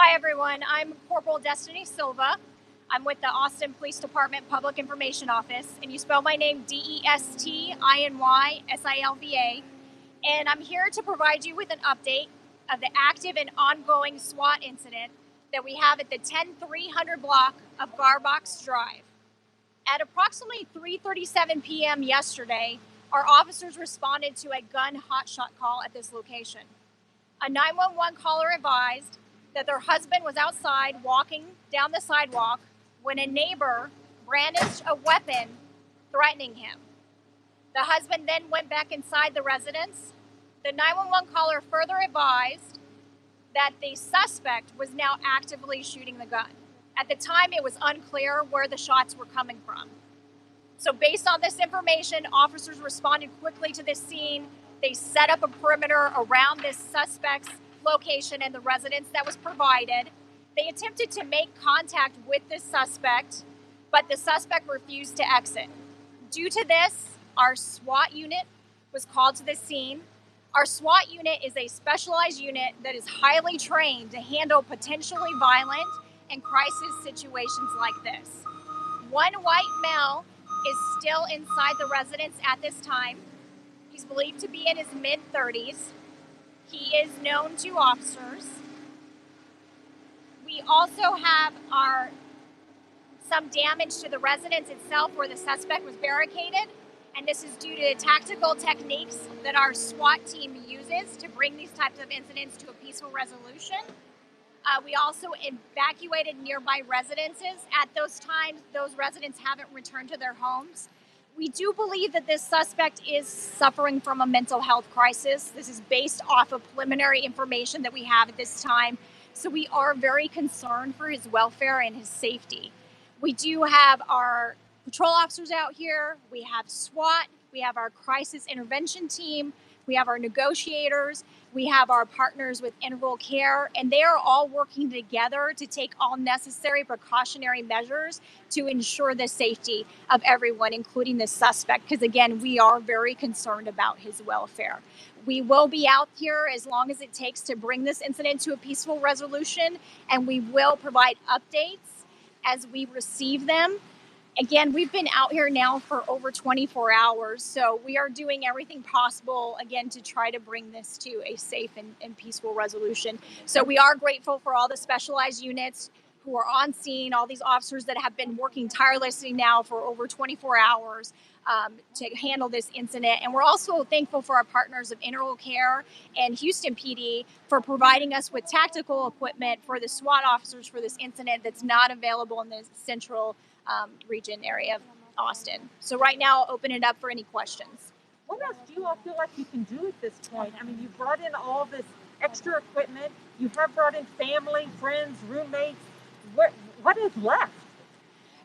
Hi everyone, I'm Corporal Destiny Silva. I'm with the Austin Police Department Public Information Office, and you spell my name Destinysilva, and I'm here to provide you with an update of the active and ongoing SWAT incident that we have at the 10300 block of Garbacz Drive. At approximately 3:37 p.m. yesterday, our officers responded to a gun hotshot call at this location. A 911 caller advised that their husband was outside walking down the sidewalk when a neighbor brandished a weapon, threatening him. The husband then went back inside the residence. The 911 caller further advised that the suspect was now actively shooting the gun. At the time, it was unclear where the shots were coming from. So based on this information, officers responded quickly to this scene. They set up a perimeter around this suspect's location and the residence that was provided. They attempted to make contact with this suspect, but the suspect refused to exit. Due to this, our SWAT unit was called to the scene. Our SWAT unit is a specialized unit that is highly trained to handle potentially violent and crisis situations like this. One white male is still inside the residence at this time. He's believed to be in his mid-30s. He is known to officers. We also have some damage to the residence itself where the suspect was barricaded, and this is due to tactical techniques that our SWAT team uses to bring these types of incidents to a peaceful resolution. We also evacuated nearby residences. At those times, those residents haven't returned to their homes. We do believe that this suspect is suffering from a mental health crisis. This is based off of preliminary information that we have at this time. So we are very concerned for his welfare and his safety. We do have our patrol officers out here. We have SWAT. We have our crisis intervention team. We have our negotiators. We have our partners with Integral Care, and they are all working together to take all necessary precautionary measures to ensure the safety of everyone, including the suspect, because again, we are very concerned about his welfare. We will be out here as long as it takes to bring this incident to a peaceful resolution, and we will provide updates as we receive them. Again, we've been out here now for over 24 hours, so we are doing everything possible, again, to try to bring this to a safe and peaceful resolution. So we are grateful for all the specialized units who are on scene, all these officers that have been working tirelessly now for over 24 hours to handle this incident. And we're also thankful for our partners of Integral Care and Houston PD for providing us with tactical equipment for the SWAT officers for this incident that's not available in the central region area of Austin. So right now, I'll open it up for any questions. What else do you all feel like you can do at this point? I mean, you brought in all this extra equipment. You have brought in family, friends, roommates. What is left?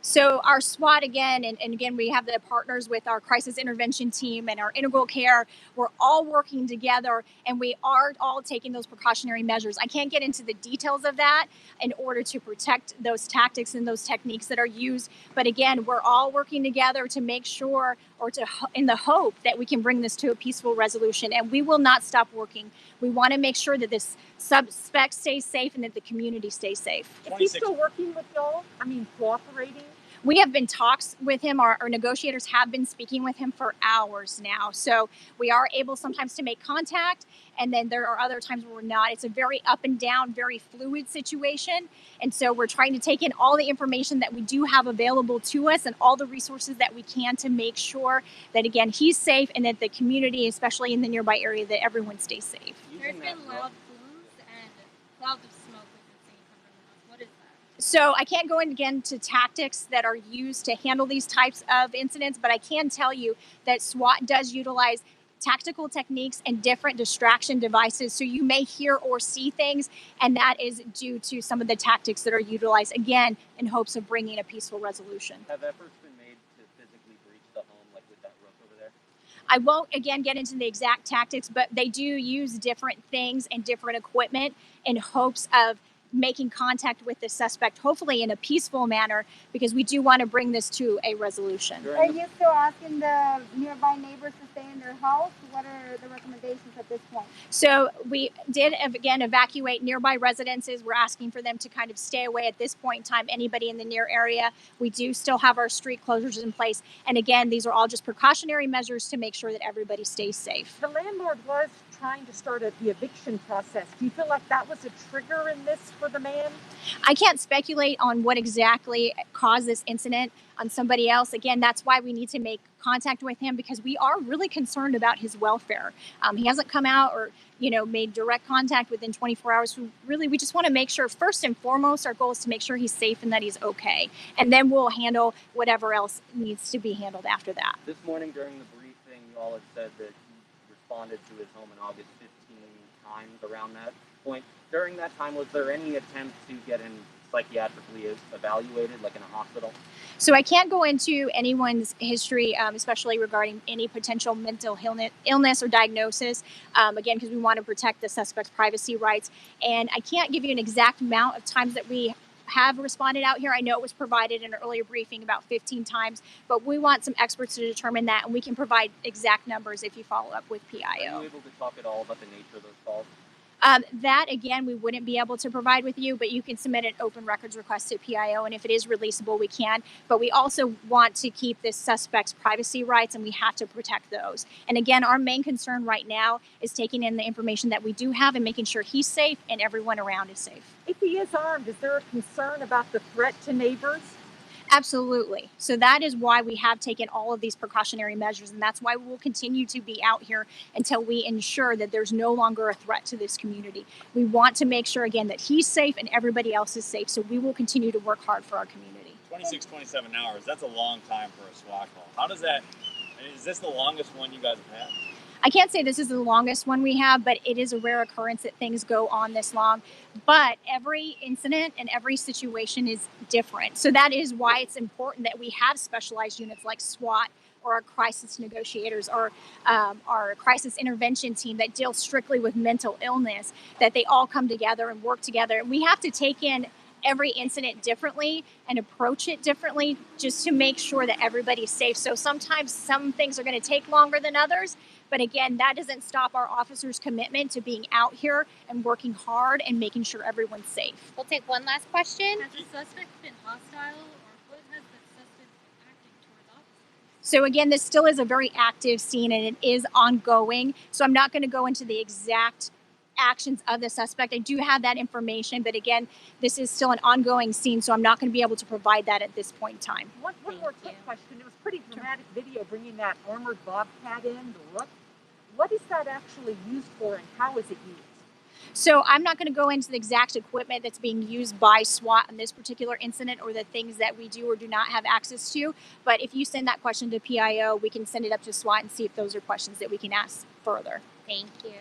So our SWAT again, and again, we have the partners with our crisis intervention team and our Integral Care. We're all working together, and we are all taking those precautionary measures. I can't get into the details of that in order to protect those tactics and those techniques that are used. But again, we're all working together to make sure, or in the hope that we can bring this to a peaceful resolution. And we will not stop working. We want to make sure that this suspect stays safe and that the community stays safe. Is he still working with y'all? I mean, cooperating? We have been talks with him. Our negotiators have been speaking with him for hours now. So we are able sometimes to make contact, and then there are other times where we're not. It's a very up and down, very fluid situation. And so we're trying to take in all the information that we do have available to us and all the resources that we can to make sure that, again, he's safe and that the community, especially in the nearby area, that everyone stays safe. There's been loud booms and clouds of smoke we've been seeing come from the house. What is that? So I can't go into tactics that are used to handle these types of incidents, but I can tell you that SWAT does utilize tactical techniques and different distraction devices. So you may hear or see things, and that is due to some of the tactics that are utilized, again, in hopes of bringing a peaceful resolution. Have efforts been made to physically breach the home, like with that roof over there? I won't, again, get into the exact tactics, but they do use different things and different equipment in hopes of making contact with the suspect, hopefully in a peaceful manner, because we do want to bring this to a resolution. Are you still asking the nearby neighbors to stay in their house? What are the recommendations at this point? So we did, again, evacuate nearby residences. We're asking for them to kind of stay away at this point in time, anybody in the near area. We do still have our street closures in place. And again, these are all just precautionary measures to make sure that everybody stays safe. The landlord was trying to start the eviction process. Do you feel like that was a trigger in this for the man? I can't speculate on what exactly caused this incident on somebody else. Again, that's why we need to make contact with him, because we are really concerned about his welfare. He hasn't come out or made direct contact within 24 hours. We just want to make sure, first and foremost, our goal is to make sure he's safe and that he's okay. And then we'll handle whatever else needs to be handled after that. This morning during the briefing, you all had said that he responded to his home in August 15 times around that point. During that time, was there any attempt to get him psychiatrically evaluated, like in a hospital? So I can't go into anyone's history, especially regarding any potential mental illness or diagnosis, again, because we want to protect the suspect's privacy rights. And I can't give you an exact amount of times that we have responded out here. I know it was provided in an earlier briefing about 15 times, but we want some experts to determine that, and we can provide exact numbers if you follow up with PIO. Are you able to talk at all about the nature of those calls? That, again, we wouldn't be able to provide with you, but you can submit an open records request to PIO, and if it is releasable, we can. But we also want to keep this suspect's privacy rights, and we have to protect those. And again, our main concern right now is taking in the information that we do have and making sure he's safe and everyone around is safe. If he is armed, is there a concern about the threat to neighbors? Absolutely. So that is why we have taken all of these precautionary measures, and that's why we will continue to be out here until we ensure that there's no longer a threat to this community. We want to make sure, again, that he's safe and everybody else is safe, so we will continue to work hard for our community. 26, 27 hours, that's a long time for a SWAT call. How does that, is this the longest one you guys have had? I can't say this is the longest one we have, but it is a rare occurrence that things go on this long. But every incident and every situation is different. So that is why it's important that we have specialized units like SWAT or our crisis negotiators or our crisis intervention team that deal strictly with mental illness, that they all come together and work together. And we have to take in every incident differently and approach it differently just to make sure that everybody's safe. So sometimes some things are going to take longer than others. But again, that doesn't stop our officers' commitment to being out here and working hard and making sure everyone's safe. We'll take one last question. Has the suspect been hostile, or what has the suspect been acting towards officers? So again, this still is a very active scene and it is ongoing. So I'm not going to go into the exact actions of the suspect. I do have that information, but again, this is still an ongoing scene, so I'm not going to be able to provide that at this point in time. One more quick question. It was pretty dramatic video bringing that armored bobcat in. What is that actually used for, and how is it used? So I'm not going to go into the exact equipment that's being used by SWAT in this particular incident or the things that we do or do not have access to. But if you send that question to PIO, we can send it up to SWAT and see if those are questions that we can ask further. Thank you.